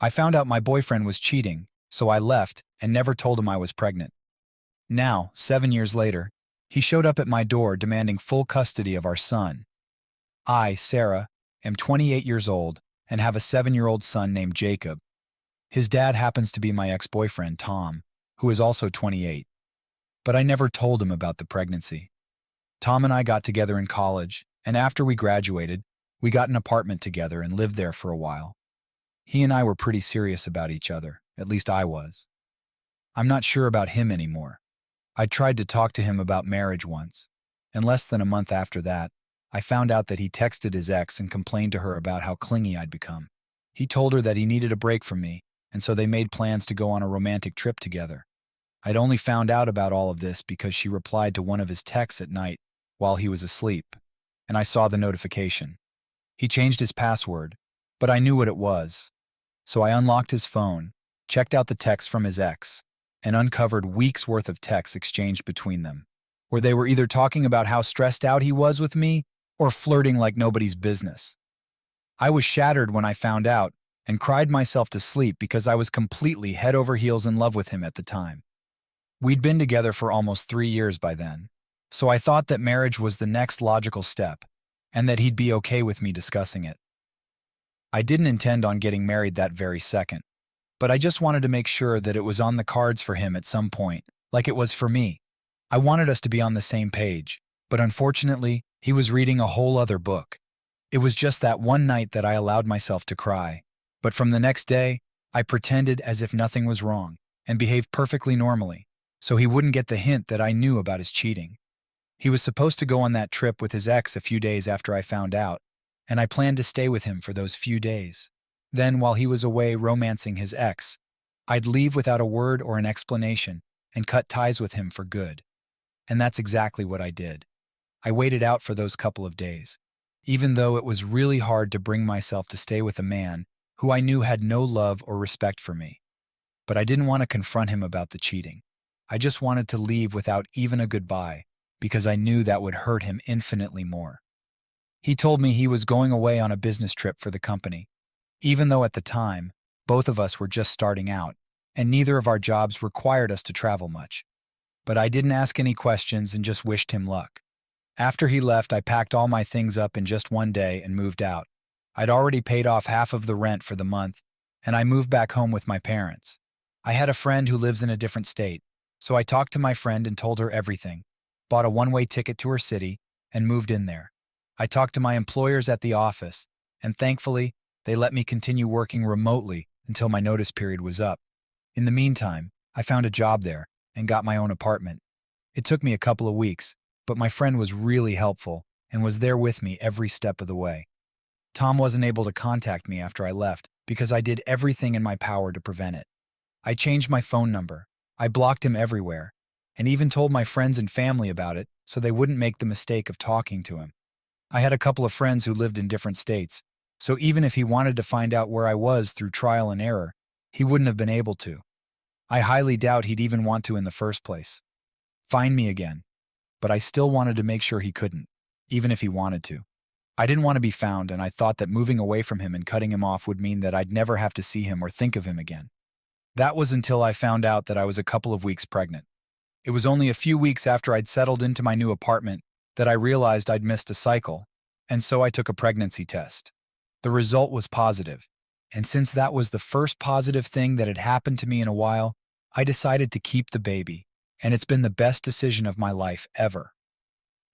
I found out my boyfriend was cheating, so I left and never told him I was pregnant. Now, 7 years later, he showed up at my door demanding full custody of our son. I, Sarah, am 28 years old and have a 7-year-old son named Jacob. His dad happens to be my ex-boyfriend, Tom, who is also 28. But I never told him about the pregnancy. Tom and I got together in college, and after we graduated, we got an apartment together and lived there for a while. He and I were pretty serious about each other, at least I was. I'm not sure about him anymore. I tried to talk to him about marriage once, and less than a month after that, I found out that he texted his ex and complained to her about how clingy I'd become. He told her that he needed a break from me, and so they made plans to go on a romantic trip together. I'd only found out about all of this because she replied to one of his texts at night while he was asleep, and I saw the notification. He changed his password, but I knew what it was. So I unlocked his phone, checked out the text from his ex, and uncovered weeks' worth of texts exchanged between them, where they were either talking about how stressed out he was with me or flirting like nobody's business. I was shattered when I found out and cried myself to sleep because I was completely head over heels in love with him at the time. We'd been together for almost 3 years by then, so I thought that marriage was the next logical step and that he'd be okay with me discussing it. I didn't intend on getting married that very second, but I just wanted to make sure that it was on the cards for him at some point, like it was for me. I wanted us to be on the same page, but unfortunately, he was reading a whole other book. It was just that one night that I allowed myself to cry, but from the next day, I pretended as if nothing was wrong and behaved perfectly normally, so he wouldn't get the hint that I knew about his cheating. He was supposed to go on that trip with his ex a few days after I found out, and I planned to stay with him for those few days. Then, while he was away romancing his ex, I'd leave without a word or an explanation and cut ties with him for good. And that's exactly what I did. I waited out for those couple of days, even though it was really hard to bring myself to stay with a man who I knew had no love or respect for me. But I didn't want to confront him about the cheating. I just wanted to leave without even a goodbye because I knew that would hurt him infinitely more. He told me he was going away on a business trip for the company, even though at the time, both of us were just starting out, and neither of our jobs required us to travel much. But I didn't ask any questions and just wished him luck. After he left, I packed all my things up in just one day and moved out. I'd already paid off half of the rent for the month, and I moved back home with my parents. I had a friend who lives in a different state, so I talked to my friend and told her everything, bought a one-way ticket to her city, and moved in there. I talked to my employers at the office, and thankfully, they let me continue working remotely until my notice period was up. In the meantime, I found a job there and got my own apartment. It took me a couple of weeks, but my friend was really helpful and was there with me every step of the way. Tom wasn't able to contact me after I left because I did everything in my power to prevent it. I changed my phone number, I blocked him everywhere, and even told my friends and family about it so they wouldn't make the mistake of talking to him. I had a couple of friends who lived in different states, so even if he wanted to find out where I was through trial and error, he wouldn't have been able to. I highly doubt he'd even want to in the first place. Find me again. But I still wanted to make sure he couldn't, even if he wanted to. I didn't want to be found, and I thought that moving away from him and cutting him off would mean that I'd never have to see him or think of him again. That was until I found out that I was a couple of weeks pregnant. It was only a few weeks after I'd settled into my new apartment that I realized I'd missed a cycle, and so I took a pregnancy test. The result was positive, and since that was the first positive thing that had happened to me in a while, I decided to keep the baby, and it's been the best decision of my life ever.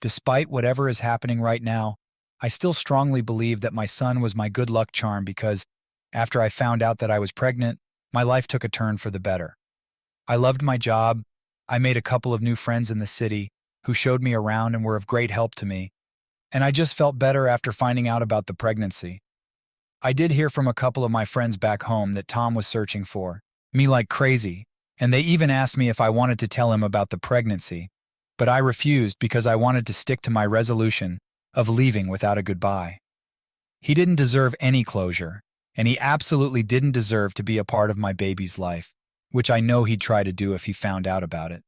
Despite whatever is happening right now, I still strongly believe that my son was my good luck charm because, after I found out that I was pregnant, my life took a turn for the better. I loved my job, I made a couple of new friends in the city who showed me around and were of great help to me, and I just felt better after finding out about the pregnancy. I did hear from a couple of my friends back home that Tom was searching for me like crazy, and they even asked me if I wanted to tell him about the pregnancy, but I refused because I wanted to stick to my resolution of leaving without a goodbye. He didn't deserve any closure, and he absolutely didn't deserve to be a part of my baby's life, which I know he'd try to do if he found out about it.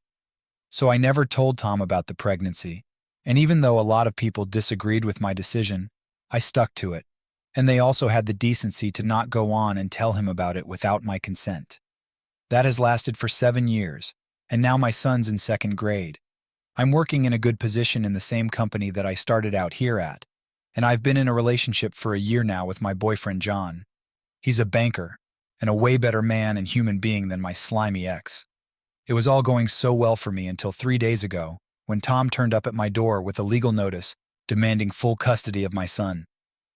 So I never told Tom about the pregnancy, and even though a lot of people disagreed with my decision, I stuck to it. And they also had the decency to not go on and tell him about it without my consent. That has lasted for 7 years, and now my son's in 2nd grade. I'm working in a good position in the same company that I started out here at, and I've been in a relationship for a year now with my boyfriend John. He's a banker, and a way better man and human being than my slimy ex. It was all going so well for me until 3 days ago, when Tom turned up at my door with a legal notice demanding full custody of my son.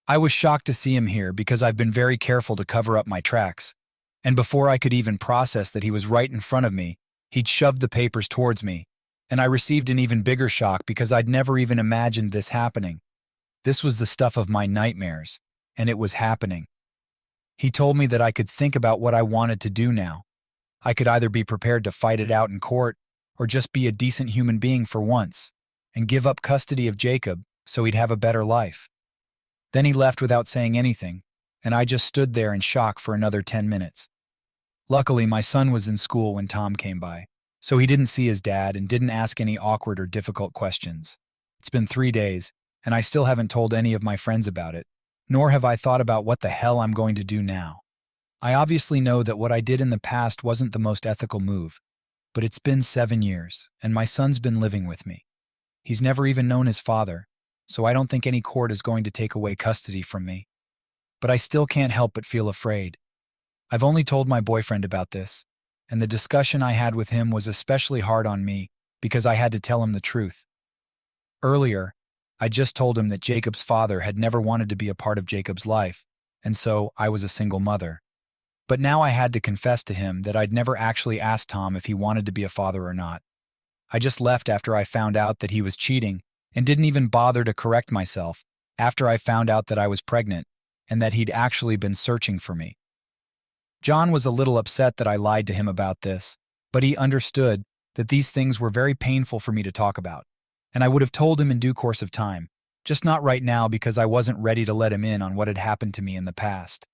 I was shocked to see him here because I've been very careful to cover up my tracks. And before I could even process that he was right in front of me, he'd shoved the papers towards me, and I received an even bigger shock because I'd never even imagined this happening. This was the stuff of my nightmares, and it was happening. He told me that I could think about what I wanted to do now. I could either be prepared to fight it out in court or just be a decent human being for once and give up custody of Jacob so he'd have a better life. Then he left without saying anything, and I just stood there in shock for another 10 minutes. Luckily, my son was in school when Tom came by, so he didn't see his dad and didn't ask any awkward or difficult questions. It's been 3 days, and I still haven't told any of my friends about it, nor have I thought about what the hell I'm going to do now. I obviously know that what I did in the past wasn't the most ethical move, but it's been 7 years, and my son's been living with me. He's never even known his father, so I don't think any court is going to take away custody from me. But I still can't help but feel afraid. I've only told my boyfriend about this, and the discussion I had with him was especially hard on me because I had to tell him the truth. Earlier, I just told him that Jacob's father had never wanted to be a part of Jacob's life, and so I was a single mother. But now I had to confess to him that I'd never actually asked Tom if he wanted to be a father or not. I just left after I found out that he was cheating and didn't even bother to correct myself after I found out that I was pregnant and that he'd actually been searching for me. John was a little upset that I lied to him about this, but he understood that these things were very painful for me to talk about, and I would have told him in due course of time, just not right now because I wasn't ready to let him in on what had happened to me in the past.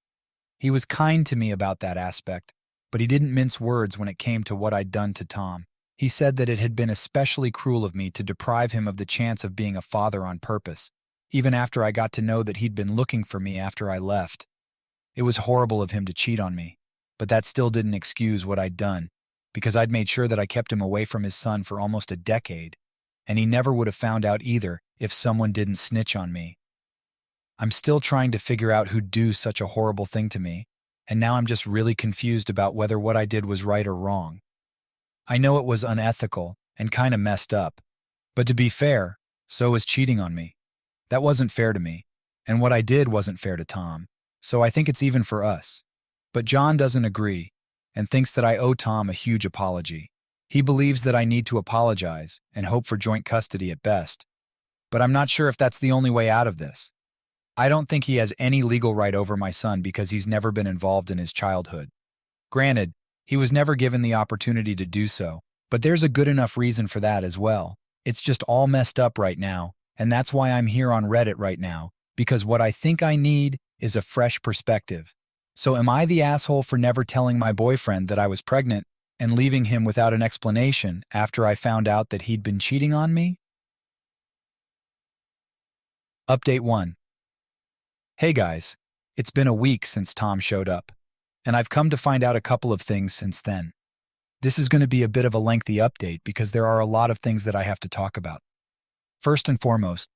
He was kind to me about that aspect, but he didn't mince words when it came to what I'd done to Tom. He said that it had been especially cruel of me to deprive him of the chance of being a father on purpose, even after I got to know that he'd been looking for me after I left. It was horrible of him to cheat on me, but that still didn't excuse what I'd done, because I'd made sure that I kept him away from his son for almost a decade, and he never would have found out either if someone didn't snitch on me. I'm still trying to figure out who'd do such a horrible thing to me, and now I'm just really confused about whether what I did was right or wrong. I know it was unethical and kind of messed up, but to be fair, so was cheating on me. That wasn't fair to me, and what I did wasn't fair to Tom, so I think it's even for us. But John doesn't agree and thinks that I owe Tom a huge apology. He believes that I need to apologize and hope for joint custody at best, but I'm not sure if that's the only way out of this. I don't think he has any legal right over my son because he's never been involved in his childhood. Granted, he was never given the opportunity to do so, but there's a good enough reason for that as well. It's just all messed up right now, and that's why I'm here on Reddit right now, because what I think I need is a fresh perspective. So am I the asshole for never telling my boyfriend that I was pregnant and leaving him without an explanation after I found out that he'd been cheating on me? Update 1. Hey guys, it's been a week since Tom showed up, and I've come to find out a couple of things since then. This is going to be a bit of a lengthy update because there are a lot of things that I have to talk about. First and foremost,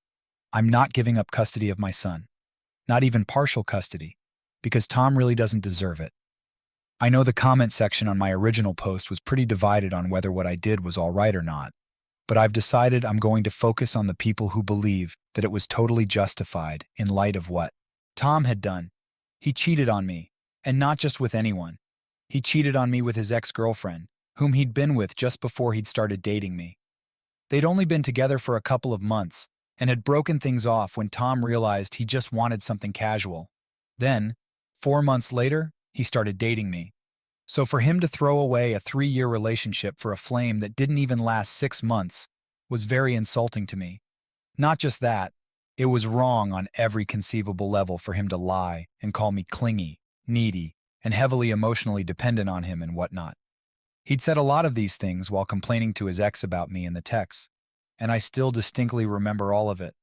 I'm not giving up custody of my son, not even partial custody, because Tom really doesn't deserve it. I know the comment section on my original post was pretty divided on whether what I did was all right or not, but I've decided I'm going to focus on the people who believe that it was totally justified in light of what Tom had done. He cheated on me, and not just with anyone. He cheated on me with his ex-girlfriend, whom he'd been with just before he'd started dating me. They'd only been together for a couple of months and had broken things off when Tom realized he just wanted something casual. Then, 4 months later, he started dating me. So for him to throw away a 3-year relationship for a flame that didn't even last 6 months was very insulting to me. Not just that, it was wrong on every conceivable level for him to lie and call me clingy, needy, and heavily emotionally dependent on him and whatnot. He'd said a lot of these things while complaining to his ex about me in the texts, and I still distinctly remember all of it.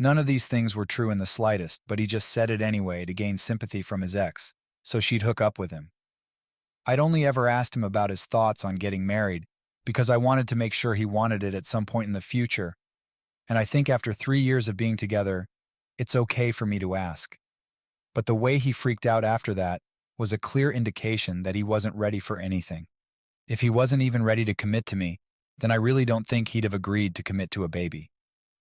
None of these things were true in the slightest, but he just said it anyway to gain sympathy from his ex, so she'd hook up with him. I'd only ever asked him about his thoughts on getting married because I wanted to make sure he wanted it at some point in the future, and I think after 3 years of being together, it's okay for me to ask. But the way he freaked out after that was a clear indication that he wasn't ready for anything. If he wasn't even ready to commit to me, then I really don't think he'd have agreed to commit to a baby.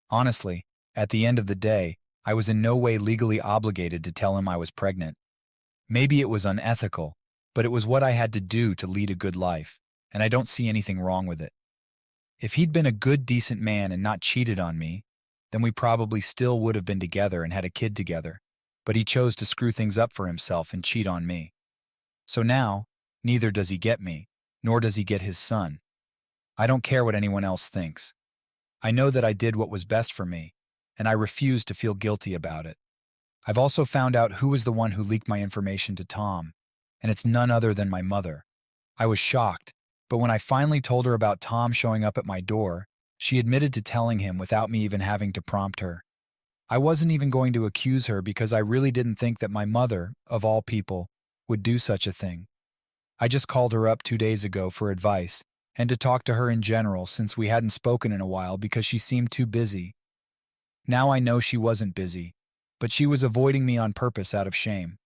Honestly, at the end of the day, I was in no way legally obligated to tell him I was pregnant. Maybe it was unethical, but it was what I had to do to lead a good life, and I don't see anything wrong with it. If he'd been a good, decent man and not cheated on me, then we probably still would have been together and had a kid together, but he chose to screw things up for himself and cheat on me. So now, neither does he get me, nor does he get his son. I don't care what anyone else thinks. I know that I did what was best for me, and I refuse to feel guilty about it. I've also found out who was the one who leaked my information to Tom, and it's none other than my mother. I was shocked, but when I finally told her about Tom showing up at my door, she admitted to telling him without me even having to prompt her. I wasn't even going to accuse her because I really didn't think that my mother, of all people, would do such a thing. I just called her up 2 days ago for advice and to talk to her in general since we hadn't spoken in a while because she seemed too busy. Now I know she wasn't busy, but she was avoiding me on purpose out of shame.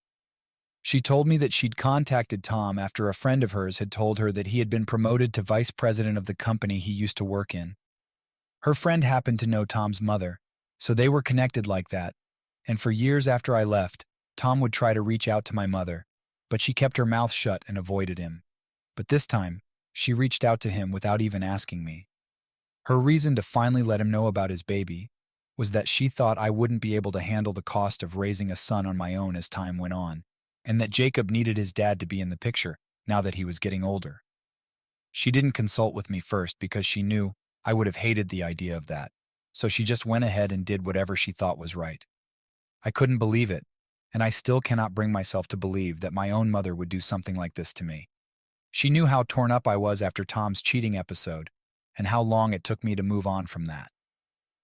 She told me that she'd contacted Tom after a friend of hers had told her that he had been promoted to vice president of the company he used to work in. Her friend happened to know Tom's mother, so they were connected like that, and for years after I left, Tom would try to reach out to my mother, but she kept her mouth shut and avoided him. But this time, she reached out to him without even asking me. Her reason to finally let him know about his baby was that she thought I wouldn't be able to handle the cost of raising a son on my own as time went on, and that Jacob needed his dad to be in the picture now that he was getting older. She didn't consult with me first because she knew I would have hated the idea of that, so she just went ahead and did whatever she thought was right. I couldn't believe it, and I still cannot bring myself to believe that my own mother would do something like this to me. She knew how torn up I was after Tom's cheating episode and how long it took me to move on from that.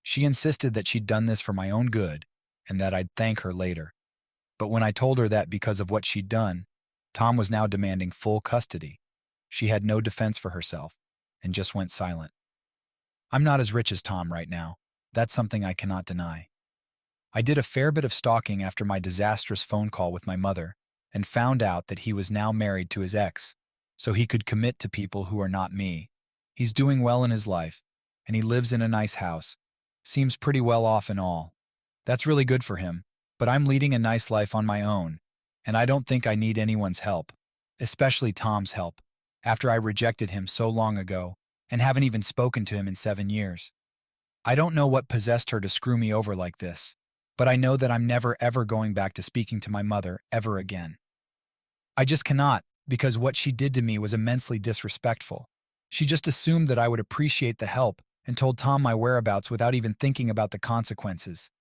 She insisted that she'd done this for my own good and that I'd thank her later. But when I told her that because of what she'd done, Tom was now demanding full custody, she had no defense for herself and just went silent. I'm not as rich as Tom right now. That's something I cannot deny. I did a fair bit of stalking after my disastrous phone call with my mother and found out that he was now married to his ex, so he could commit to people who are not me. He's doing well in his life, and he lives in a nice house. Seems pretty well off and all. That's really good for him, but I'm leading a nice life on my own, and I don't think I need anyone's help, especially Tom's help, after I rejected him so long ago and haven't even spoken to him in 7 years. I don't know what possessed her to screw me over like this, but I know that I'm never ever going back to speaking to my mother ever again. I just cannot, because what she did to me was immensely disrespectful. She just assumed that I would appreciate the help and told Tom my whereabouts without even thinking about the consequences.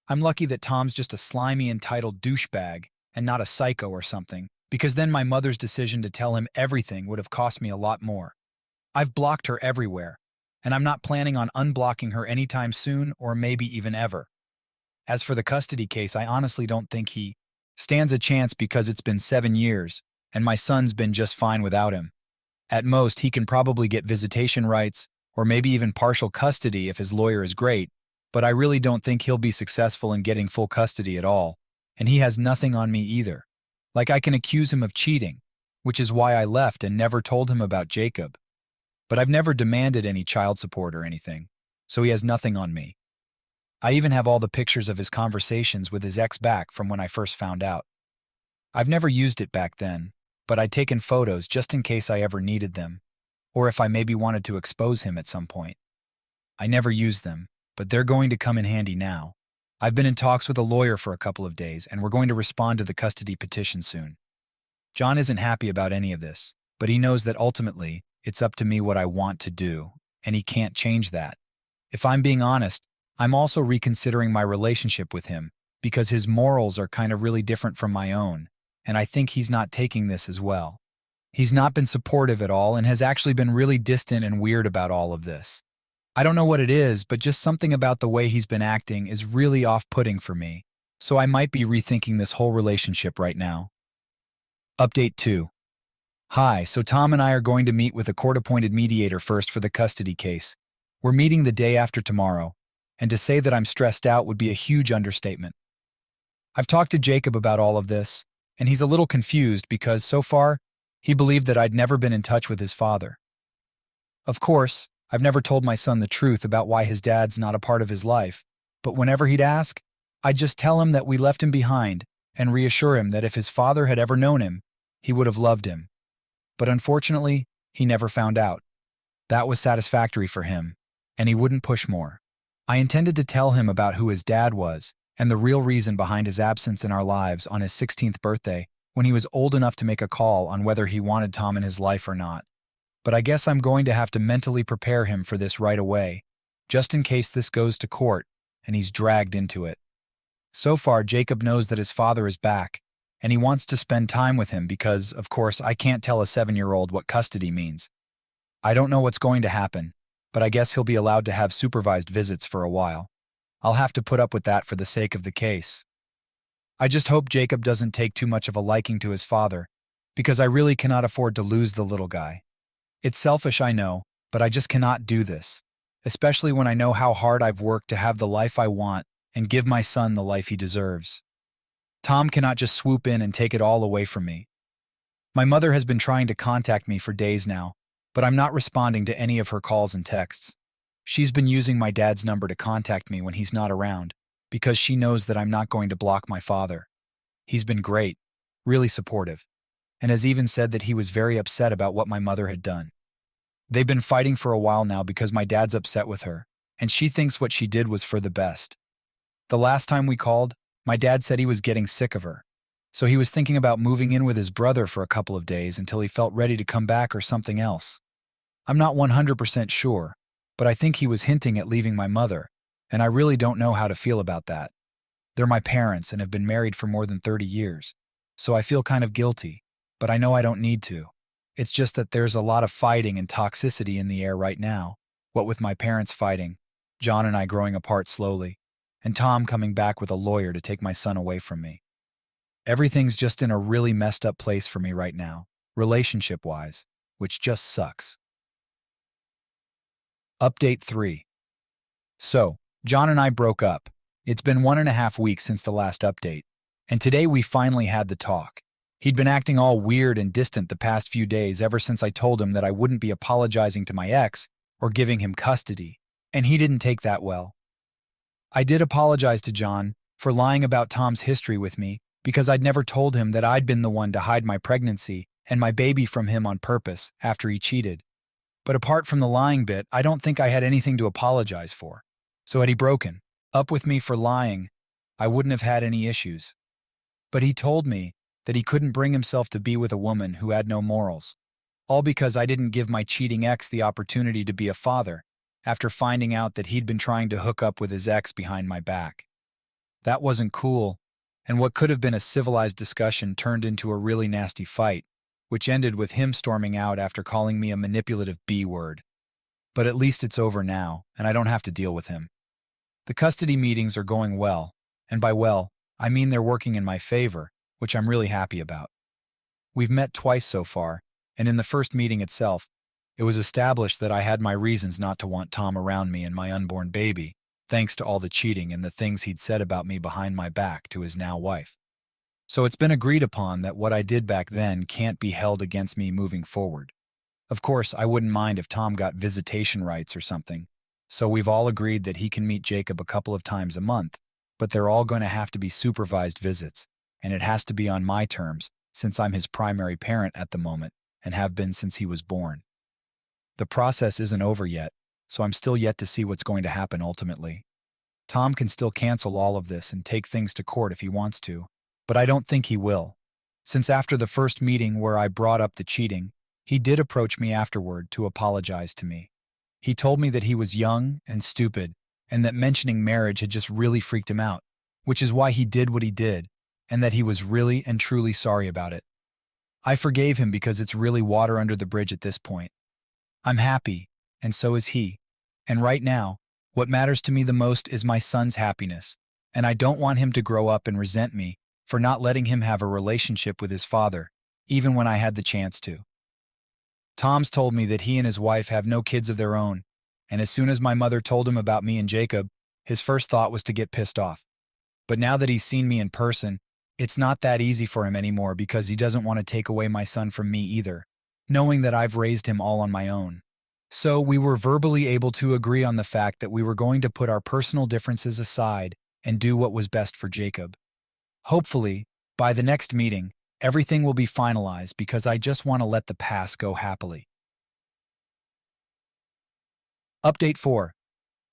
I'm lucky that Tom's just a slimy, entitled douchebag and not a psycho or something, because then my mother's decision to tell him everything would have cost me a lot more. I've blocked her everywhere, and I'm not planning on unblocking her anytime soon or maybe even ever. As for the custody case, I honestly don't think he stands a chance because it's been 7 years, and my son's been just fine without him. At most, he can probably get visitation rights, or maybe even partial custody if his lawyer is great, but I really don't think he'll be successful in getting full custody at all, and he has nothing on me either. Like I can accuse him of cheating, which is why I left and never told him about Jacob. But I've never demanded any child support or anything, so he has nothing on me. I even have all the pictures of his conversations with his ex back from when I first found out. I've never used it back then, but I'd taken photos just in case I ever needed them, or if I maybe wanted to expose him at some point. I never used them, but they're going to come in handy now. I've been in talks with a lawyer for a couple of days, and we're going to respond to the custody petition soon. John isn't happy about any of this, but he knows that ultimately it's up to me what I want to do, and he can't change that. If I'm being honest, I'm also reconsidering my relationship with him because his morals are kind of really different from my own, and I think he's not taking this as well. He's not been supportive at all and has actually been really distant and weird about all of this. I don't know what it is, but just something about the way he's been acting is really off-putting for me, so I might be rethinking this whole relationship right now. Update 2. Hi, so Tom and I are going to meet with a court-appointed mediator first for the custody case. We're meeting the day after tomorrow, and to say that I'm stressed out would be a huge understatement. I've talked to Jacob about all of this, and he's a little confused because, so far, he believed that I'd never been in touch with his father. Of course, I've never told my son the truth about why his dad's not a part of his life, but whenever he'd ask, I'd just tell him that we left him behind and reassure him that if his father had ever known him, he would have loved him. But unfortunately, he never found out. That was satisfactory for him, and he wouldn't push more. I intended to tell him about who his dad was and the real reason behind his absence in our lives on his 16th birthday when he was old enough to make a call on whether he wanted Tom in his life or not. But I guess I'm going to have to mentally prepare him for this right away, just in case this goes to court and he's dragged into it. So far, Jacob knows that his father is back, and he wants to spend time with him because, of course, I can't tell a 7-year-old what custody means. I don't know what's going to happen, but I guess he'll be allowed to have supervised visits for a while. I'll have to put up with that for the sake of the case. I just hope Jacob doesn't take too much of a liking to his father, because I really cannot afford to lose the little guy. It's selfish, I know, but I just cannot do this, especially when I know how hard I've worked to have the life I want and give my son the life he deserves. Tom cannot just swoop in and take it all away from me. My mother has been trying to contact me for days now, but I'm not responding to any of her calls and texts. She's been using my dad's number to contact me when he's not around, because she knows that I'm not going to block my father. He's been great, really supportive, and has even said that he was very upset about what my mother had done. They've been fighting for a while now because my dad's upset with her, and she thinks what she did was for the best. The last time we called, my dad said he was getting sick of her, so he was thinking about moving in with his brother for a couple of days until he felt ready to come back or something else. I'm not 100% sure, but I think he was hinting at leaving my mother, and I really don't know how to feel about that. They're my parents and have been married for more than 30 years, so I feel kind of guilty, but I know I don't need to. It's just that there's a lot of fighting and toxicity in the air right now, what with my parents fighting, John and I growing apart slowly, and Tom coming back with a lawyer to take my son away from me. Everything's just in a really messed up place for me right now, relationship-wise, which just sucks. Update 3. So, John and I broke up. It's been 1.5 weeks since the last update, and today we finally had the talk. He'd been acting all weird and distant the past few days ever since I told him that I wouldn't be apologizing to my ex or giving him custody, and he didn't take that well. I did apologize to John for lying about Tom's history with me because I'd never told him that I'd been the one to hide my pregnancy and my baby from him on purpose after he cheated. But apart from the lying bit, I don't think I had anything to apologize for. So had he broken up with me for lying, I wouldn't have had any issues. But he told me that he couldn't bring himself to be with a woman who had no morals, all because I didn't give my cheating ex the opportunity to be a father after finding out that he'd been trying to hook up with his ex behind my back. That wasn't cool, and what could have been a civilized discussion turned into a really nasty fight, which ended with him storming out after calling me a manipulative B-word. But at least it's over now, and I don't have to deal with him. The custody meetings are going well, and by well, I mean they're working in my favor, which I'm really happy about. We've met twice so far, and in the first meeting itself, it was established that I had my reasons not to want Tom around me and my unborn baby, thanks to all the cheating and the things he'd said about me behind my back to his now wife. So it's been agreed upon that what I did back then can't be held against me moving forward. Of course, I wouldn't mind if Tom got visitation rights or something, so we've all agreed that he can meet Jacob a couple of times a month, but they're all going to have to be supervised visits, and it has to be on my terms since I'm his primary parent at the moment and have been since he was born. The process isn't over yet, so I'm still yet to see what's going to happen ultimately. Tom can still cancel all of this and take things to court if he wants to, but I don't think he will, since after the first meeting where I brought up the cheating, he did approach me afterward to apologize to me. He told me that he was young and stupid and that mentioning marriage had just really freaked him out, which is why he did what he did, and that he was really and truly sorry about it. I forgave him because it's really water under the bridge at this point. I'm happy, and so is he, And right now, what matters to me the most is my son's happiness, and I don't want him to grow up and resent me for not letting him have a relationship with his father, even when I had the chance to. Tom's told me that he and his wife have no kids of their own, and as soon as my mother told him about me and Jacob, his first thought was to get pissed off. But now that he's seen me in person, it's not that easy for him anymore because he doesn't want to take away my son from me either, knowing that I've raised him all on my own. So we were verbally able to agree on the fact that we were going to put our personal differences aside and do what was best for Jacob. Hopefully, by the next meeting, everything will be finalized because I just want to let the past go happily. Update 4.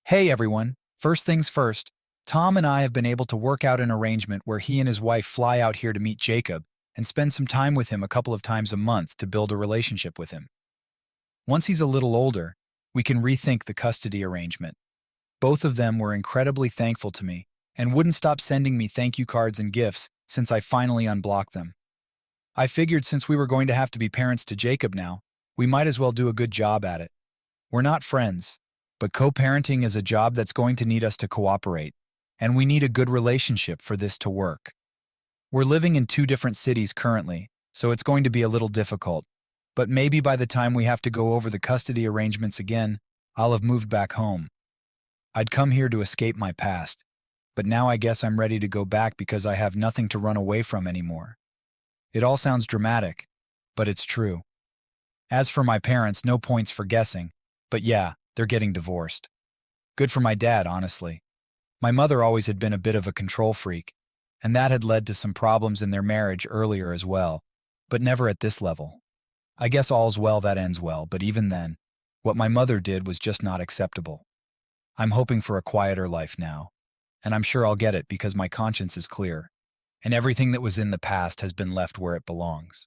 Hey everyone, first things first, Tom and I have been able to work out an arrangement where he and his wife fly out here to meet Jacob and spend some time with him a couple of times a month to build a relationship with him. Once he's a little older, we can rethink the custody arrangement. Both of them were incredibly thankful to me and wouldn't stop sending me thank you cards and gifts since I finally unblocked them. I figured since we were going to have to be parents to Jacob now, we might as well do a good job at it. We're not friends, but co-parenting is a job that's going to need us to cooperate, and we need a good relationship for this to work. We're living in 2 different cities currently, so it's going to be a little difficult, but maybe by the time we have to go over the custody arrangements again, I'll have moved back home. I'd come here to escape my past, but now I guess I'm ready to go back because I have nothing to run away from anymore. It all sounds dramatic, but it's true. As for my parents, no points for guessing, but yeah, they're getting divorced. Good for my dad, honestly. My mother always had been a bit of a control freak, and that had led to some problems in their marriage earlier as well, but never at this level. I guess all's well that ends well, but even then, what my mother did was just not acceptable. I'm hoping for a quieter life now, and I'm sure I'll get it because my conscience is clear, and everything that was in the past has been left where it belongs.